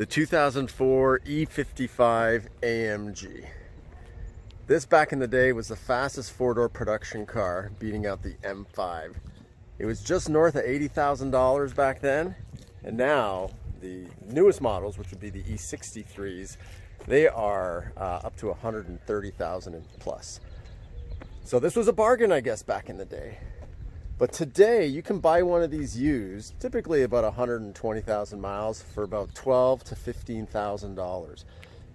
the 2004 E55 AMG. This back in the day was the fastest four-door production car, beating out the M5. It was just north of $80,000 back then, and now the newest models, which would be the E63s, they are up to $130,000 plus. So this was a bargain, I guess, back in the day. But today you can buy one of these used, typically about 120,000 miles, for about $12,000 to $15,000.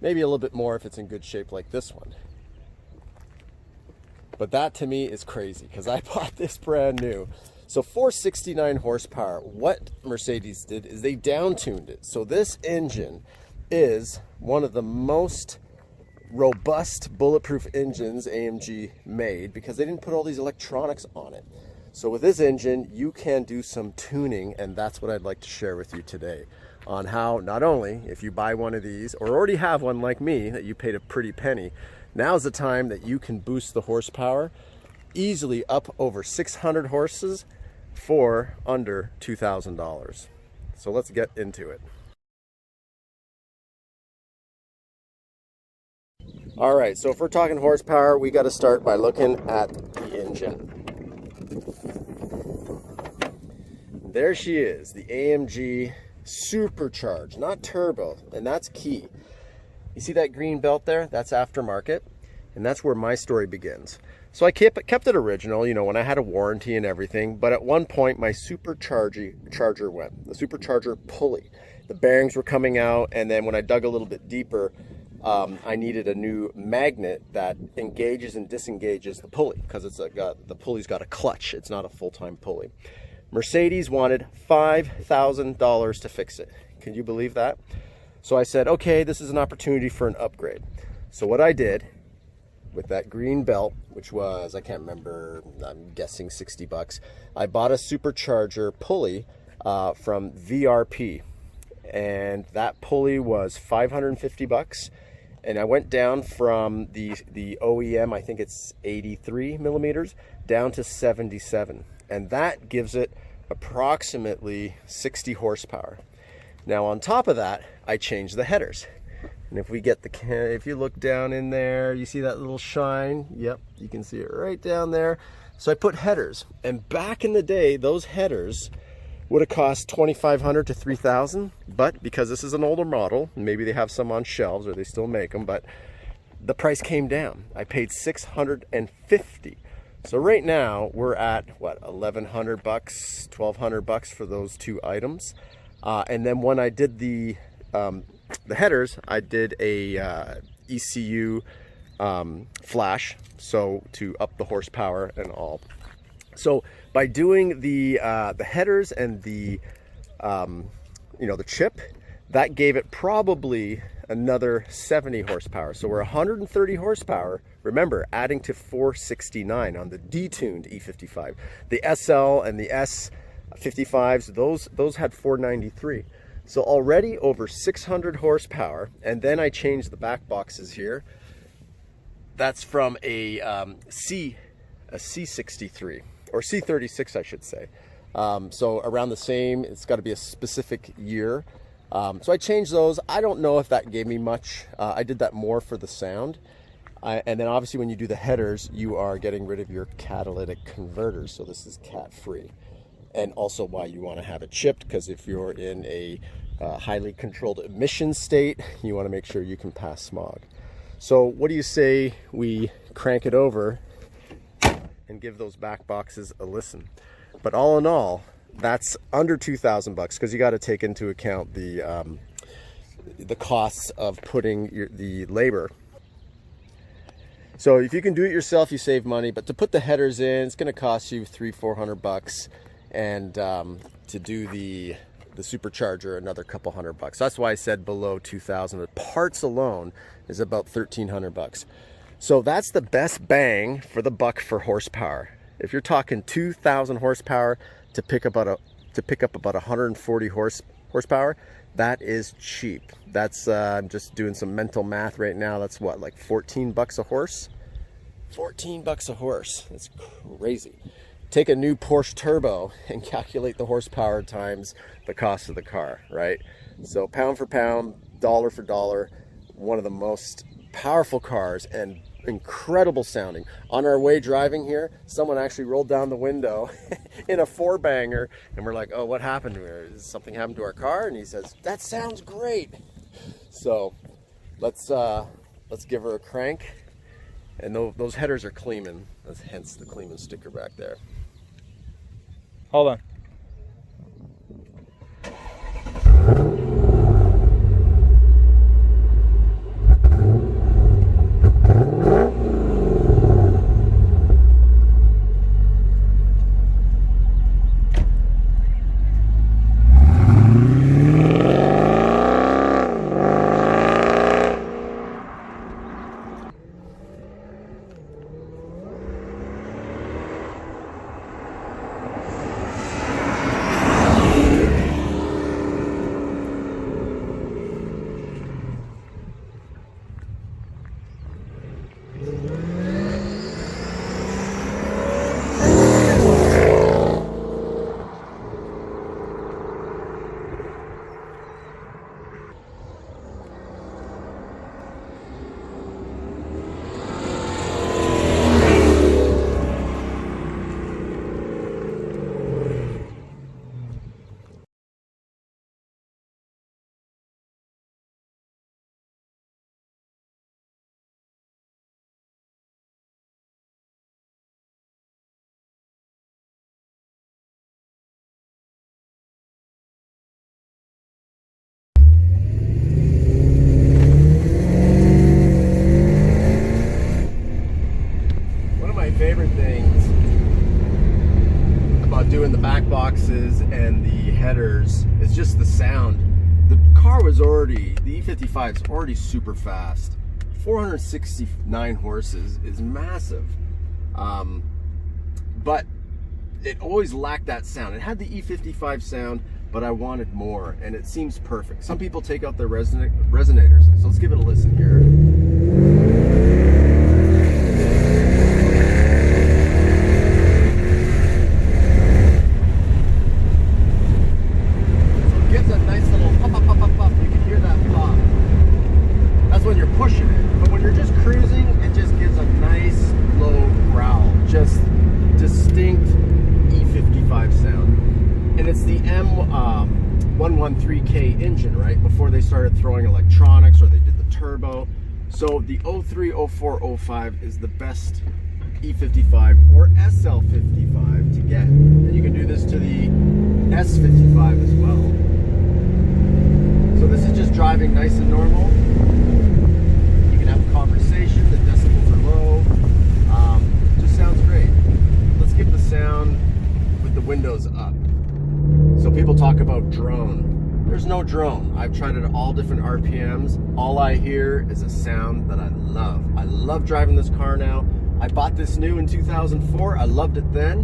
Maybe a little bit more if it's in good shape like this one. But that to me is crazy because I bought this brand new. So 469 horsepower. What Mercedes did is they down-tuned it. So this engine is one of the most robust bulletproof engines AMG made because they didn't put all these electronics on it. So with this engine, you can do some tuning, and that's what I'd like to share with you today on how not only if you buy one of these or already have one like me that you paid a pretty penny, now's the time that you can boost the horsepower easily up over 600 horses for under $2,000. So let's get into it. All right, so if we're talking horsepower, we got to start by looking at the engine. There she is, the AMG supercharged, not turbo, and that's key. You see that green belt there? That's aftermarket, and that's where my story begins. So I kept it original, you know, when I had a warranty and everything, but at one point my supercharger went, the supercharger pulley. The bearings were coming out, and then when I dug a little bit deeper, I needed a new magnet that engages and disengages the pulley because the pulley's got a clutch. It's not a full-time pulley. Mercedes wanted $5,000 to fix it. Can you believe that? So I said, okay, this is an opportunity for an upgrade. So what I did with that green belt, which was, I can't remember, I'm guessing 60 bucks, I bought a supercharger pulley from VRP. And that pulley was 550 bucks. And I went down from the OEM, I think it's 83 millimeters, down to 77. And that gives it approximately 60 horsepower. Now on top of that, I changed the headers. And if you look down in there, you see that little shine? Yep, you can see it right down there. So I put headers. And back in the day, those headers would have cost $2,500 to $3,000, but because this is an older model, maybe they have some on shelves or they still make them, but the price came down. I paid $650. So right now we're at what, 1,100 bucks, 1,200 bucks for those two items. And then when I did the headers, I did a ECU flash, so to up the horsepower and all. So by doing the headers and the the chip, that gave it probably another 70 horsepower. So we're 130 horsepower. Remember, adding to 469 on the detuned E55. The SL and the S55s, those had 493. So already over 600 horsepower. And then I changed the back boxes here. That's from a C63. Or C36, I should say. So around the same, it's got to be a specific year. So I changed those. I don't know if that gave me much. I did that more for the sound. And then obviously when you do the headers, you are getting rid of your catalytic converters. So this is cat-free. And also why you want to have it chipped, because if you're in a highly controlled emission state, you want to make sure you can pass smog. So what do you say we crank it over and give those back boxes a listen? But all in all, that's under 2,000 bucks because you got to take into account the costs of putting the labor. So if you can do it yourself, you save money. But to put the headers in, it's going to cost you $300-400 bucks, and to do the supercharger, another couple $100 bucks. That's why I said below 2,000. The parts alone is about 1,300 bucks. So that's the best bang for the buck for horsepower. If you're talking 2,000 horsepower to pick up about 140 horsepower, that is cheap. That's I'm just doing some mental math right now. That's what, like 14 bucks a horse? 14 bucks a horse. That's crazy. Take a new Porsche Turbo and calculate the horsepower times the cost of the car, right? So pound for pound, dollar for dollar, one of the most powerful cars and incredible sounding. On our way driving here, someone actually rolled down the window in a four-banger, and we're like, oh, what happened to her? Is something happened to our car? And he says, that sounds great. So let's give her a crank. And those headers are Kleeman. That's hence the Kleeman sticker back there. Hold on. Favorite things about doing the back boxes and the headers is just the sound. The car was already, the E55 is already super fast. 469 horses is massive, but it always lacked that sound. It had the E55 sound, but I wanted more, and it seems perfect. Some people take out their resonators, so let's give it a listen here. When you're pushing it, but when you're just cruising, it just gives a nice low growl, just distinct E55 sound. And it's the M113K engine, right? Before they started throwing electronics or they did the turbo. So the 03, 04, 05 is the best E55 or SL55 to get. And you can do this to the S55 as well. So this is just driving nice and normal. Conversation, the decibels are low, just sounds great. Let's get the sound with the windows up. So people talk about drone. There's no drone. I've tried it at all different RPMs. All I hear is a sound that I love. I love driving this car now. I bought this new in 2004. I loved it then,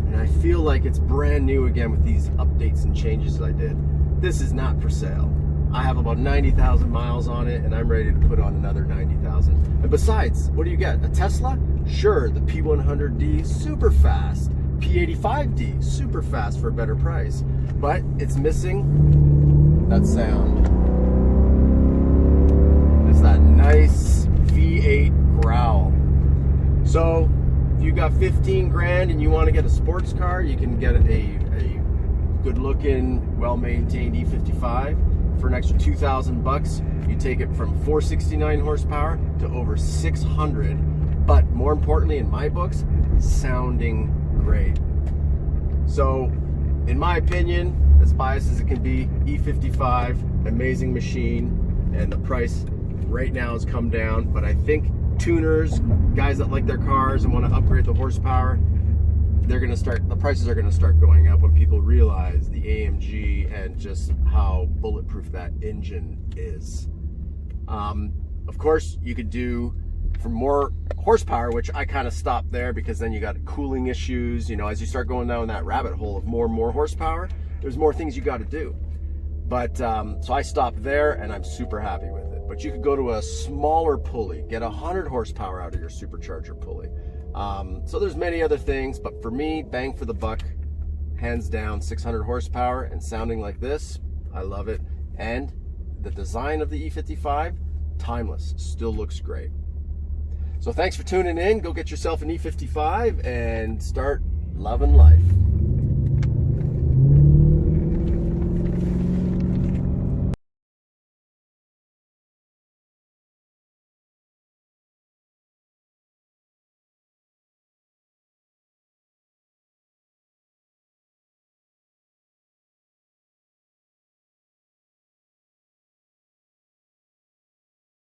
and I feel like it's brand new again with these updates and changes that I did. This is not for sale. I have about 90,000 miles on it, and I'm ready to put on another 90,000. And besides, what do you get? A Tesla? Sure, the P100D, super fast. P85D, super fast for a better price. But it's missing that sound. It's that nice V8 growl. So, if you got 15 grand and you want to get a sports car, you can get a good-looking, well-maintained E55. For an extra 2,000 bucks, you take it from 469 horsepower to over 600, but more importantly in my books, sounding great. So in my opinion, as biased as it can be, E55, amazing machine, and the price right now has come down, but I think tuners, guys that like their cars and want to upgrade the horsepower, the prices are gonna start going up when people realize the AMG and just how bulletproof that engine is. Of course, you could do for more horsepower, which I kind of stopped there because then you got cooling issues. You know, as you start going down that rabbit hole of more and more horsepower, there's more things you got to do. But so I stopped there, and I'm super happy with it. But you could go to a smaller pulley, get 100 horsepower out of your supercharger pulley. So there's many other things, but for me, bang for the buck, hands down, 600 horsepower and sounding like this, I love it. And the design of the E55, timeless, still looks great. So thanks for tuning in. Go get yourself an E55 and start loving life.